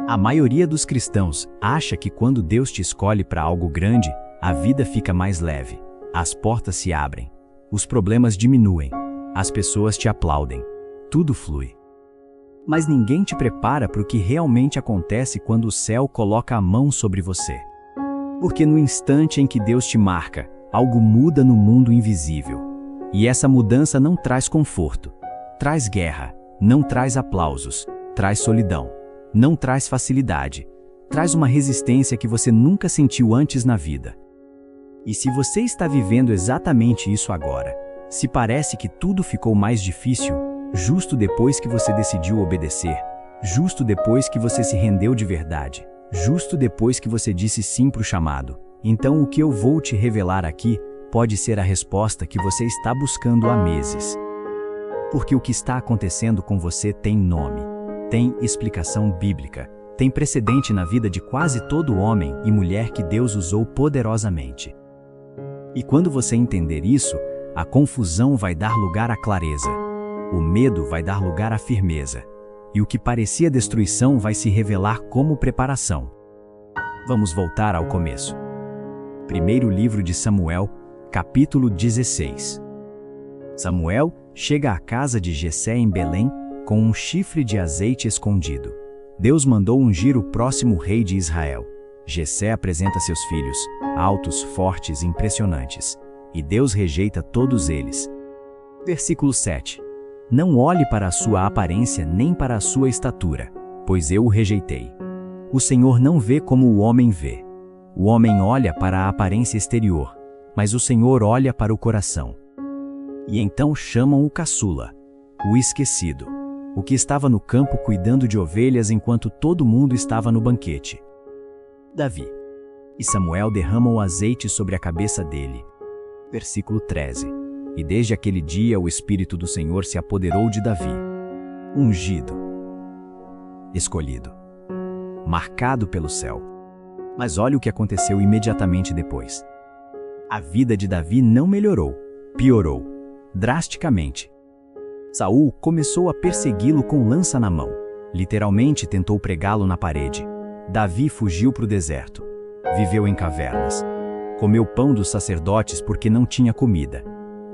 A maioria dos cristãos acha que quando Deus te escolhe para algo grande, a vida fica mais leve, as portas se abrem, os problemas diminuem, as pessoas te aplaudem, tudo flui. Mas ninguém te prepara para o que realmente acontece quando o céu coloca a mão sobre você. Porque no instante em que Deus te marca, algo muda no mundo invisível. E essa mudança não traz conforto, traz guerra, não traz aplausos, traz solidão, não traz facilidade, traz uma resistência que você nunca sentiu antes na vida. E se você está vivendo exatamente isso agora, se parece que tudo ficou mais difícil, justo depois que você decidiu obedecer, justo depois que você se rendeu de verdade, justo depois que você disse sim para o chamado, então o que eu vou te revelar aqui pode ser a resposta que você está buscando há meses. Porque o que está acontecendo com você tem nome, tem explicação bíblica, tem precedente na vida de quase todo homem e mulher que Deus usou poderosamente. E quando você entender isso, a confusão vai dar lugar à clareza, o medo vai dar lugar à firmeza, e o que parecia destruição vai se revelar como preparação. Vamos voltar ao começo. Primeiro livro de Samuel, capítulo 16. Samuel chega à casa de Jessé em Belém com um chifre de azeite escondido. Deus mandou ungir o próximo rei de Israel. Jessé apresenta seus filhos, altos, fortes e impressionantes, e Deus rejeita todos eles. Versículo 7. Não olhe para a sua aparência nem para a sua estatura, pois eu o rejeitei. O Senhor não vê como o homem vê. O homem olha para a aparência exterior, mas o Senhor olha para o coração. E então chamam o caçula, o esquecido, o que estava no campo cuidando de ovelhas enquanto todo mundo estava no banquete. Davi. E Samuel derrama o azeite sobre a cabeça dele. Versículo 13. E desde aquele dia o Espírito do Senhor se apoderou de Davi. Ungido. Escolhido. Marcado pelo céu. Mas olha o que aconteceu imediatamente depois. A vida de Davi não melhorou, piorou, drasticamente. Saul começou a persegui-lo com lança na mão. Literalmente tentou pregá-lo na parede. Davi fugiu para o deserto. Viveu em cavernas. Comeu pão dos sacerdotes porque não tinha comida.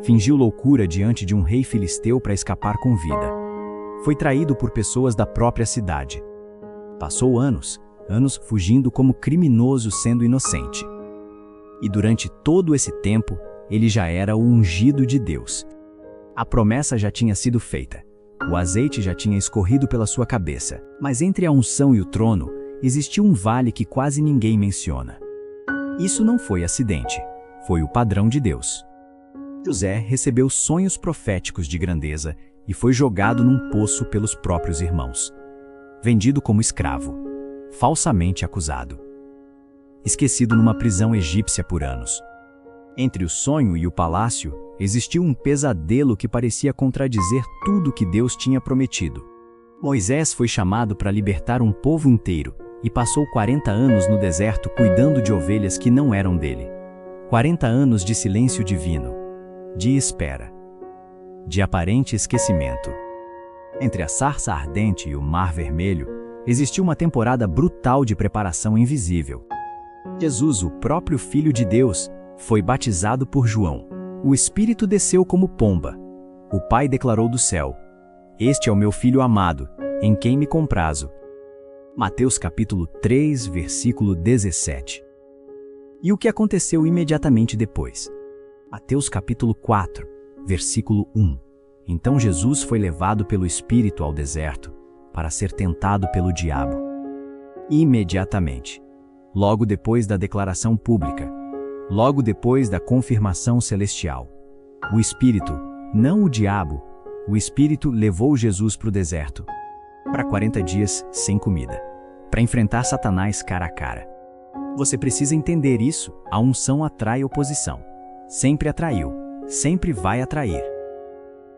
Fingiu loucura diante de um rei filisteu para escapar com vida. Foi traído por pessoas da própria cidade. Passou anos fugindo como criminoso sendo inocente. E durante todo esse tempo, ele já era o ungido de Deus. A promessa já tinha sido feita. O azeite já tinha escorrido pela sua cabeça. Mas entre a unção e o trono, existia um vale que quase ninguém menciona. Isso não foi acidente. Foi o padrão de Deus. José recebeu sonhos proféticos de grandeza e foi jogado num poço pelos próprios irmãos. Vendido como escravo. Falsamente acusado. Esquecido numa prisão egípcia por anos. Entre o sonho e o palácio, existiu um pesadelo que parecia contradizer tudo que Deus tinha prometido. Moisés foi chamado para libertar um povo inteiro e passou 40 anos no deserto cuidando de ovelhas que não eram dele. 40 anos de silêncio divino, de espera, de aparente esquecimento. Entre a sarça ardente e o mar vermelho, existiu uma temporada brutal de preparação invisível. Jesus, o próprio Filho de Deus, foi batizado por João. O Espírito desceu como pomba. O Pai declarou do céu: "Este é o meu Filho amado, em quem me comprazo." Mateus capítulo 3, versículo 17. E o que aconteceu imediatamente depois? Mateus capítulo 4, versículo 1. Então Jesus foi levado pelo Espírito ao deserto, para ser tentado pelo diabo. Imediatamente. Logo depois da declaração pública. Logo depois da confirmação celestial. O Espírito, não o diabo, o Espírito levou Jesus para o deserto. Para 40 dias sem comida. Para enfrentar Satanás cara a cara. Você precisa entender isso. A unção atrai oposição. Sempre atraiu. Sempre vai atrair.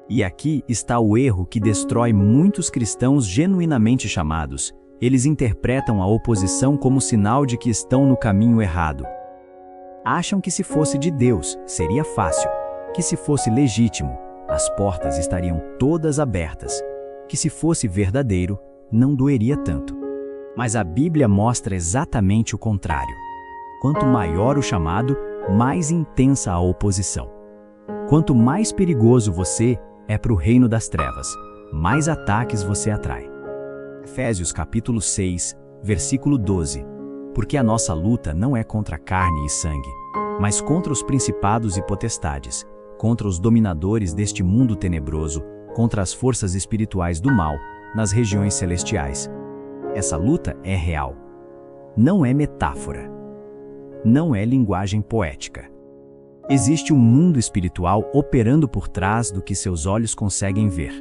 E aqui está o erro que destrói muitos cristãos genuinamente chamados. Eles interpretam a oposição como sinal de que estão no caminho errado. Acham que se fosse de Deus, seria fácil. Que se fosse legítimo, as portas estariam todas abertas. Que se fosse verdadeiro, não doeria tanto. Mas a Bíblia mostra exatamente o contrário. Quanto maior o chamado, mais intensa a oposição. Quanto mais perigoso você é para o reino das trevas, mais ataques você atrai. Efésios capítulo 6, versículo 12. Porque a nossa luta não é contra carne e sangue, mas contra os principados e potestades, contra os dominadores deste mundo tenebroso, contra as forças espirituais do mal, nas regiões celestiais. Essa luta é real. Não é metáfora. Não é linguagem poética. Existe um mundo espiritual operando por trás do que seus olhos conseguem ver.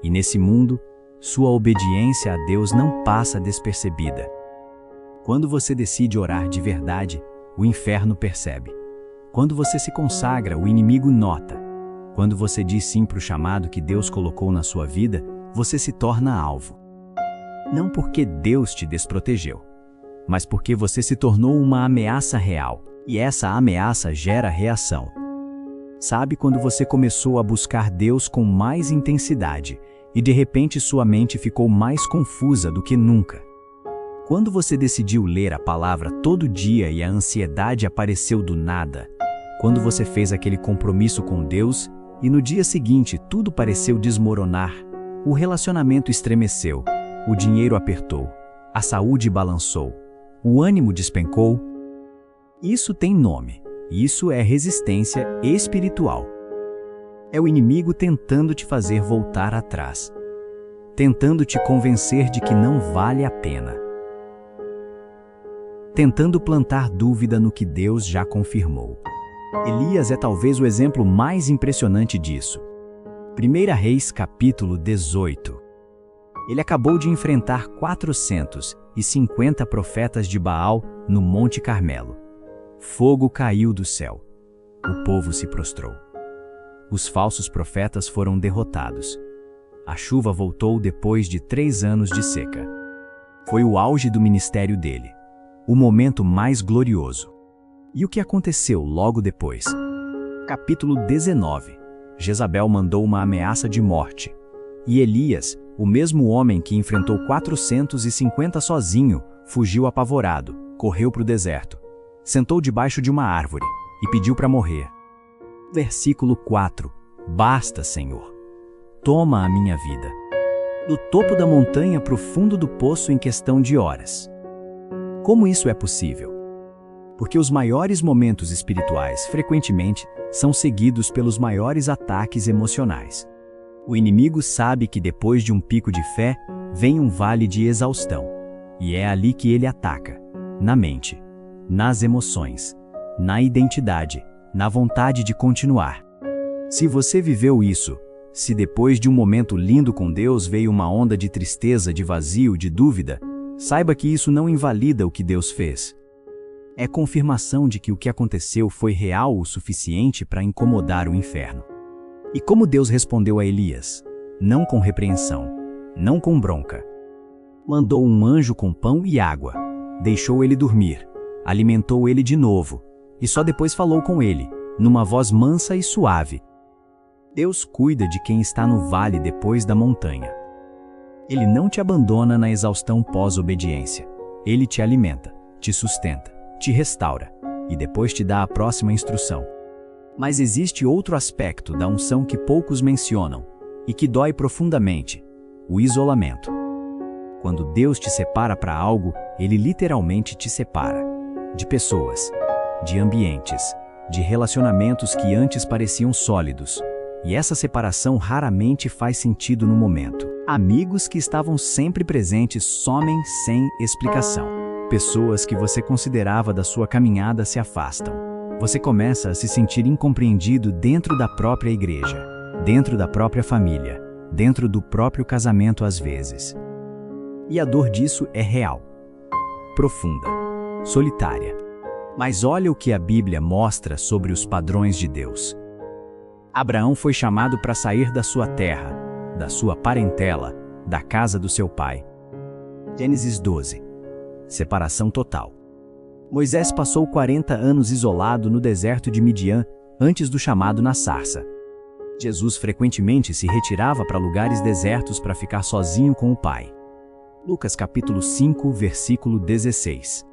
E nesse mundo, sua obediência a Deus não passa despercebida. Quando você decide orar de verdade, o inferno percebe. Quando você se consagra, o inimigo nota. Quando você diz sim para o chamado que Deus colocou na sua vida, você se torna alvo. Não porque Deus te desprotegeu, mas porque você se tornou uma ameaça real, e essa ameaça gera reação. Sabe quando você começou a buscar Deus com mais intensidade, e de repente sua mente ficou mais confusa do que nunca? Quando você decidiu ler a palavra todo dia e a ansiedade apareceu do nada? Quando você fez aquele compromisso com Deus e no dia seguinte tudo pareceu desmoronar? O relacionamento estremeceu, o dinheiro apertou, a saúde balançou, o ânimo despencou? Isso tem nome. Isso é resistência espiritual. É o inimigo tentando te fazer voltar atrás, tentando te convencer de que não vale a pena, tentando plantar dúvida no que Deus já confirmou. Elias é talvez o exemplo mais impressionante disso. 1 Reis capítulo 18. Ele acabou de enfrentar 450 profetas de Baal no Monte Carmelo. Fogo caiu do céu. O povo se prostrou. Os falsos profetas foram derrotados. A chuva voltou depois de 3 anos de seca. Foi o auge do ministério dele, o momento mais glorioso. E o que aconteceu logo depois? Capítulo 19. Jezabel mandou uma ameaça de morte. E Elias, o mesmo homem que enfrentou 450 sozinho, fugiu apavorado, correu para o deserto, sentou debaixo de uma árvore e pediu para morrer. Versículo 4. Basta, Senhor. Toma a minha vida. Do topo da montanha para o fundo do poço em questão de horas. Como isso é possível? Porque os maiores momentos espirituais, frequentemente, são seguidos pelos maiores ataques emocionais. O inimigo sabe que depois de um pico de fé, vem um vale de exaustão. E é ali que ele ataca. Na mente, nas emoções, na identidade, na vontade de continuar. Se você viveu isso, se depois de um momento lindo com Deus veio uma onda de tristeza, de vazio, de dúvida, saiba que isso não invalida o que Deus fez. É confirmação de que o que aconteceu foi real o suficiente para incomodar o inferno. E como Deus respondeu a Elias? Não com repreensão, não com bronca. Mandou um anjo com pão e água, deixou ele dormir, alimentou ele de novo, e só depois falou com ele, numa voz mansa e suave. Deus cuida de quem está no vale depois da montanha. Ele não te abandona na exaustão pós-obediência. Ele te alimenta, te sustenta, te restaura, e depois te dá a próxima instrução. Mas existe outro aspecto da unção que poucos mencionam, e que dói profundamente: o isolamento. Quando Deus te separa para algo, Ele literalmente te separa. De pessoas, de ambientes, de relacionamentos que antes pareciam sólidos. E essa separação raramente faz sentido no momento. Amigos que estavam sempre presentes somem sem explicação. Pessoas que você considerava da sua caminhada se afastam. Você começa a se sentir incompreendido dentro da própria igreja, dentro da própria família, dentro do próprio casamento às vezes. E a dor disso é real, profunda, solitária. Mas olha o que a Bíblia mostra sobre os padrões de Deus. Abraão foi chamado para sair da sua terra, da sua parentela, da casa do seu pai. Gênesis 12. Separação total. Moisés passou 40 anos isolado no deserto de Midian antes do chamado na sarça. Jesus frequentemente se retirava para lugares desertos para ficar sozinho com o Pai. Lucas capítulo 5, versículo 16.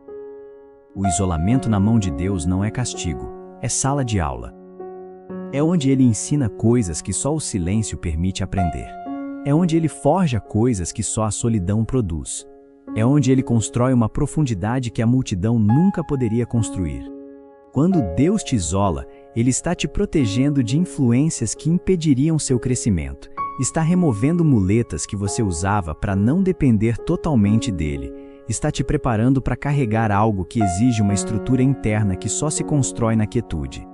O isolamento na mão de Deus não é castigo, é sala de aula. É onde Ele ensina coisas que só o silêncio permite aprender. É onde Ele forja coisas que só a solidão produz. É onde Ele constrói uma profundidade que a multidão nunca poderia construir. Quando Deus te isola, Ele está te protegendo de influências que impediriam seu crescimento. Está removendo muletas que você usava para não depender totalmente dele. Está te preparando para carregar algo que exige uma estrutura interna que só se constrói na quietude.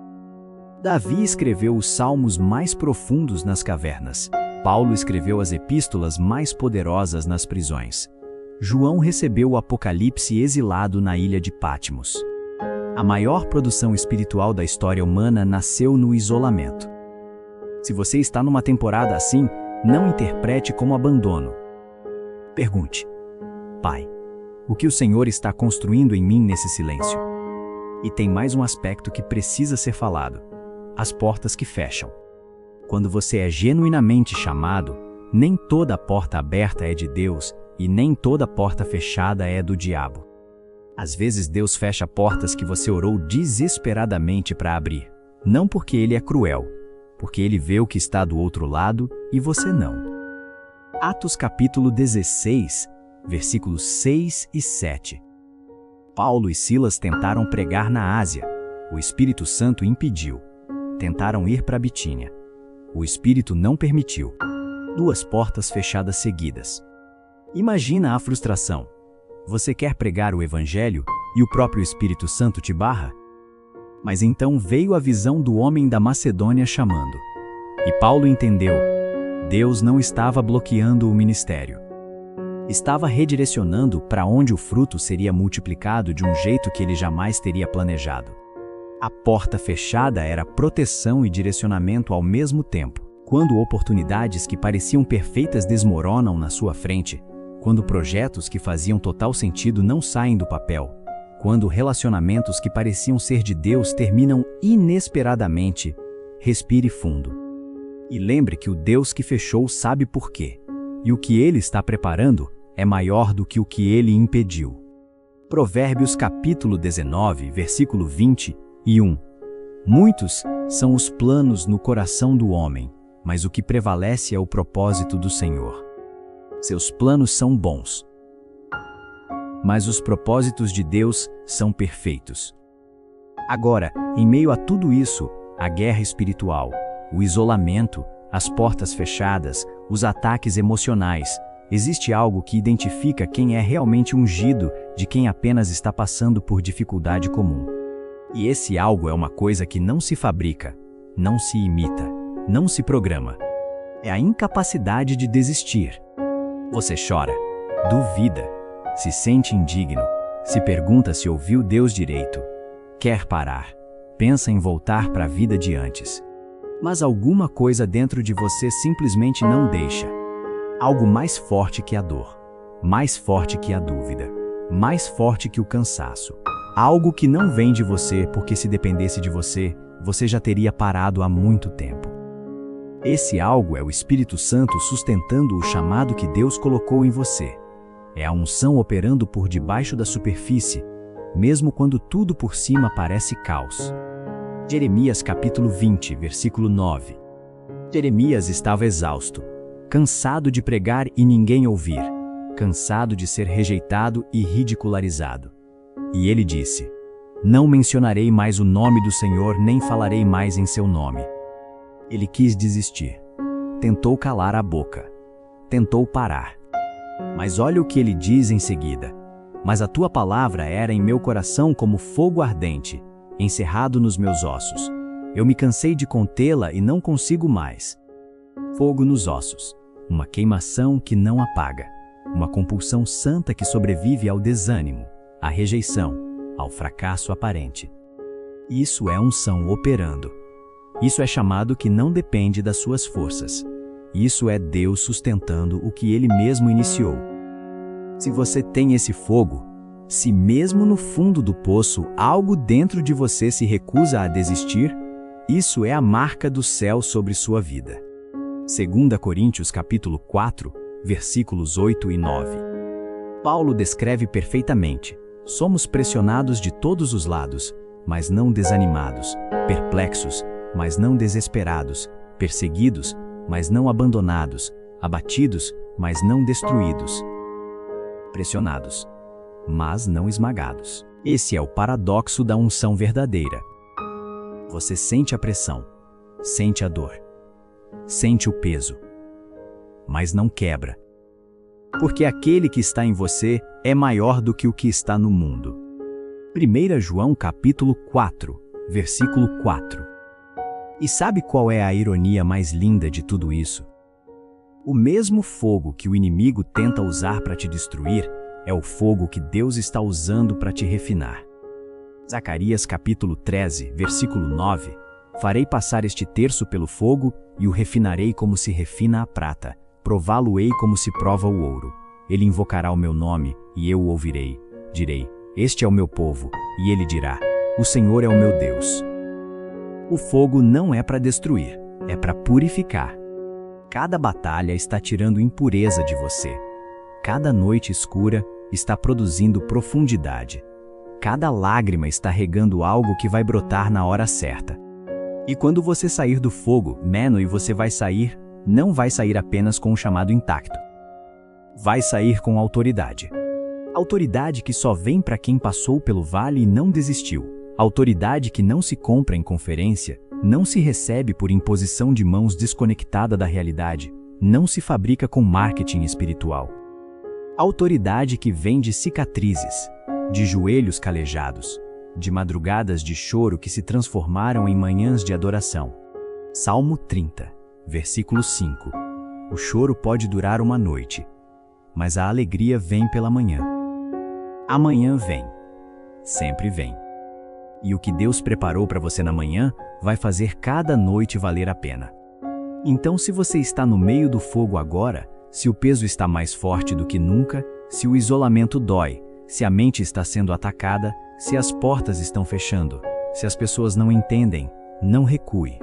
Davi escreveu os salmos mais profundos nas cavernas. Paulo escreveu as epístolas mais poderosas nas prisões. João recebeu o Apocalipse exilado na ilha de Patmos. A maior produção espiritual da história humana nasceu no isolamento. Se você está numa temporada assim, não interprete como abandono. Pergunte: Pai, o que o Senhor está construindo em mim nesse silêncio? E tem mais um aspecto que precisa ser falado: as portas que fecham. Quando você é genuinamente chamado, nem toda porta aberta é de Deus e nem toda porta fechada é do diabo. Às vezes Deus fecha portas que você orou desesperadamente para abrir, não porque Ele é cruel, porque Ele vê o que está do outro lado e você não. Atos capítulo 16, versículos 6 e 7. Paulo e Silas tentaram pregar na Ásia. O Espírito Santo impediu. Tentaram ir para Bitínia. O Espírito não permitiu. 2 portas fechadas seguidas. Imagina a frustração. Você quer pregar o Evangelho e o próprio Espírito Santo te barra? Mas então veio a visão do homem da Macedônia chamando. E Paulo entendeu. Deus não estava bloqueando o ministério. Estava redirecionando para onde o fruto seria multiplicado de um jeito que ele jamais teria planejado. A porta fechada era proteção e direcionamento ao mesmo tempo. Quando oportunidades que pareciam perfeitas desmoronam na sua frente, quando projetos que faziam total sentido não saem do papel, quando relacionamentos que pareciam ser de Deus terminam inesperadamente, respire fundo. E lembre que o Deus que fechou sabe por quê, e o que Ele está preparando é maior do que o que Ele impediu. Provérbios capítulo 19, versículo 21. Muitos são os planos no coração do homem, mas o que prevalece é o propósito do Senhor. Seus planos são bons, mas os propósitos de Deus são perfeitos. Agora, em meio a tudo isso, a guerra espiritual, o isolamento, as portas fechadas, os ataques emocionais, existe algo que identifica quem é realmente ungido de quem apenas está passando por dificuldade comum. E esse algo é uma coisa que não se fabrica, não se imita, não se programa. É a incapacidade de desistir. Você chora, duvida, se sente indigno, se pergunta se ouviu Deus direito, quer parar, pensa em voltar para a vida de antes. Mas alguma coisa dentro de você simplesmente não deixa. Algo mais forte que a dor, mais forte que a dúvida, mais forte que o cansaço. Algo que não vem de você porque se dependesse de você, você já teria parado há muito tempo. Esse algo é o Espírito Santo sustentando o chamado que Deus colocou em você. É a unção operando por debaixo da superfície, mesmo quando tudo por cima parece caos. Jeremias capítulo 20, versículo 9. Jeremias estava exausto, cansado de pregar e ninguém ouvir, cansado de ser rejeitado e ridicularizado. E ele disse: Não mencionarei mais o nome do Senhor, nem falarei mais em seu nome. Ele quis desistir. Tentou calar a boca. Tentou parar. Mas olha o que ele diz em seguida. Mas a tua palavra era em meu coração como fogo ardente, encerrado nos meus ossos. Eu me cansei de contê-la e não consigo mais. Fogo nos ossos. Uma queimação que não apaga. Uma compulsão santa que sobrevive ao desânimo, à rejeição, ao fracasso aparente. Isso é unção operando. Isso é chamado que não depende das suas forças. Isso é Deus sustentando o que Ele mesmo iniciou. Se você tem esse fogo, se mesmo no fundo do poço algo dentro de você se recusa a desistir, isso é a marca do céu sobre sua vida. 2 Coríntios capítulo 4, versículos 8 e 9. Paulo descreve perfeitamente: somos pressionados de todos os lados, mas não desanimados, perplexos, mas não desesperados, perseguidos, mas não abandonados, abatidos, mas não destruídos, pressionados, mas não esmagados. Esse é o paradoxo da unção verdadeira. Você sente a pressão, sente a dor, sente o peso, mas não quebra. Porque aquele que está em você é maior do que o que está no mundo. 1 João capítulo 4, versículo 4. E sabe qual é a ironia mais linda de tudo isso? O mesmo fogo que o inimigo tenta usar para te destruir é o fogo que Deus está usando para te refinar. Zacarias capítulo 13, versículo 9. Farei passar este terço pelo fogo e o refinarei como se refina a prata. Prová-lo-ei como se prova o ouro. Ele invocará o meu nome, e eu o ouvirei. Direi: este é o meu povo, e ele dirá: o Senhor é o meu Deus. O fogo não é para destruir, é para purificar. Cada batalha está tirando impureza de você. Cada noite escura está produzindo profundidade. Cada lágrima está regando algo que vai brotar na hora certa. E quando você sair do fogo, e você vai sair, não vai sair apenas com o chamado intacto. Vai sair com autoridade. Autoridade que só vem para quem passou pelo vale e não desistiu. Autoridade que não se compra em conferência, não se recebe por imposição de mãos desconectada da realidade, não se fabrica com marketing espiritual. Autoridade que vem de cicatrizes, de joelhos calejados, de madrugadas de choro que se transformaram em manhãs de adoração. Salmo 30. Versículo 5. O choro pode durar uma noite, mas a alegria vem pela manhã. Amanhã vem, sempre vem. E o que Deus preparou para você na manhã vai fazer cada noite valer a pena. Então, se você está no meio do fogo agora, se o peso está mais forte do que nunca, se o isolamento dói, se a mente está sendo atacada, se as portas estão fechando, se as pessoas não entendem, não recue.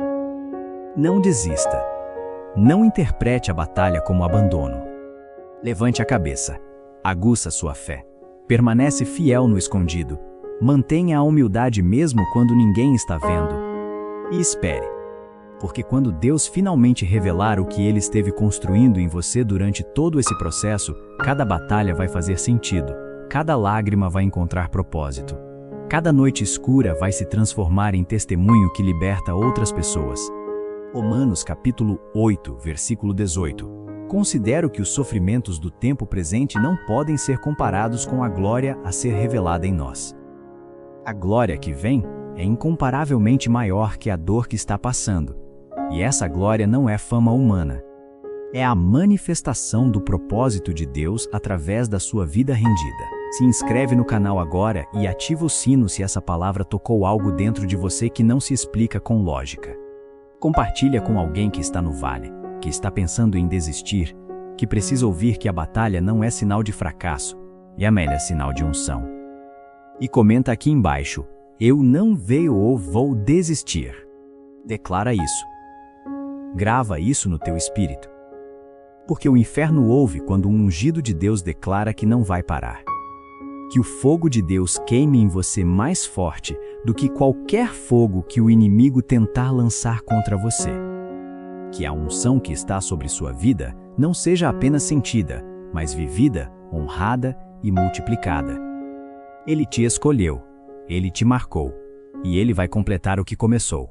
Não desista. Não interprete a batalha como abandono. Levante a cabeça. Aguça sua fé. Permanece fiel no escondido. Mantenha a humildade mesmo quando ninguém está vendo. E espere. Porque quando Deus finalmente revelar o que Ele esteve construindo em você durante todo esse processo, cada batalha vai fazer sentido. Cada lágrima vai encontrar propósito. Cada noite escura vai se transformar em testemunho que liberta outras pessoas. Romanos capítulo 8, versículo 18. Considero que os sofrimentos do tempo presente não podem ser comparados com a glória a ser revelada em nós. A glória que vem é incomparavelmente maior que a dor que está passando. E essa glória não é fama humana. É a manifestação do propósito de Deus através da sua vida rendida. Se inscreve no canal agora e ativa o sino se essa palavra tocou algo dentro de você que não se explica com lógica. Compartilha com alguém que está no vale, que está pensando em desistir, que precisa ouvir que a batalha não é sinal de fracasso, é sinal de unção. E comenta aqui embaixo: eu não veio ou vou desistir. Declara isso. Grava isso no teu espírito. Porque o inferno ouve quando um ungido de Deus declara que não vai parar. Que o fogo de Deus queime em você mais forte do que qualquer fogo que o inimigo tentar lançar contra você. Que a unção que está sobre sua vida não seja apenas sentida, mas vivida, honrada e multiplicada. Ele te escolheu, Ele te marcou, e Ele vai completar o que começou.